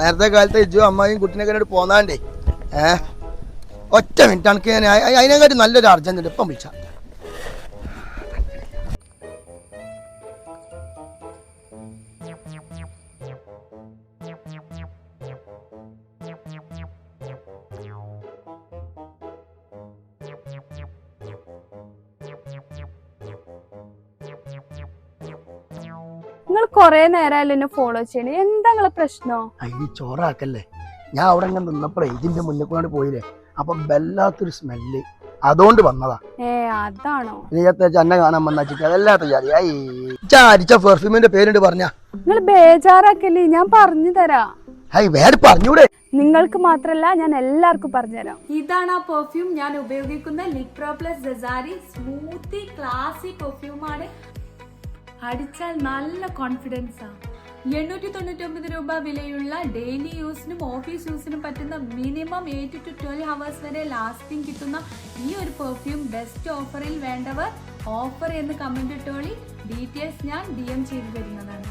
നേരത്തെ കാലത്ത് ഇജ്ജു അമ്മായും കുട്ടിനെ കണ്ടിട്ട് പോന്നാണ്ടേ ഒറ്റ മിനിറ്റ് എനിക്ക് ഞാൻ അതിനെക്കാട്ടി നല്ലൊരു അർജന്റ് ഉണ്ട്. ഇപ്പം വിളിച്ച നിങ്ങൾ കൊറേ നേരമല്ലോ എന്നെ ഫോളോ ചെയ്യണേ, എന്താ നിങ്ങളെ പ്രശ്നോ? അതിന് ചോറാക്കല്ലേ, ഞാൻ അവിടെ ഇങ്ങനെ നിന്നപ്പോഴേ ഇതിന്റെ മുന്നിൽ കൂടെ പോയില്ലേ, അപ്പൊ വല്ലാത്തൊരു സ്മെല്ല്, അതുകൊണ്ട് വന്നതാ. അതാണോ? എന്നെ കാണാൻ വന്നിട്ട് അതല്ലാത്ത അരിച്ച പെർഫ്യൂമിന്റെ പേരുണ്ട് പറഞ്ഞ നിങ്ങൾ ബേജാറാക്കല്ലേ, ഞാൻ പറഞ്ഞു തരാം. വേറെ പറഞ്ഞൂടെ? നിങ്ങൾക്ക് മാത്രല്ല ഞാൻ എല്ലാവർക്കും പറഞ്ഞുതരാം. ഇതാണ് ആ പെർഫ്യൂം ഞാൻ ഉപയോഗിക്കുന്ന ലിക്ട്രോ പ്ലസ് ജസാരി സ്മൂത്തി ക്ലാസി പെർഫ്യൂമാണ്. അടിച്ചാൽ നല്ല കോൺഫിഡൻസാ. 899 രൂപ വിലയുള്ള ഡെയിലി യൂസിനും ഓഫീസ് യൂസിനും പറ്റുന്ന മിനിമം 8 to 12 hours വരെ ലാസ്റ്റിംഗ് കിട്ടുന്ന ഈ ഒരു പെർഫ്യൂം ബെസ്റ്റ് ഓഫറിൽ വേണ്ടവർ ഓഫർ എന്ന് കമന്റ് ഇട്ടോളി. ഡീറ്റെയിൽസ് ഞാൻ DM ചെയ്തു തരുന്നതാണ്.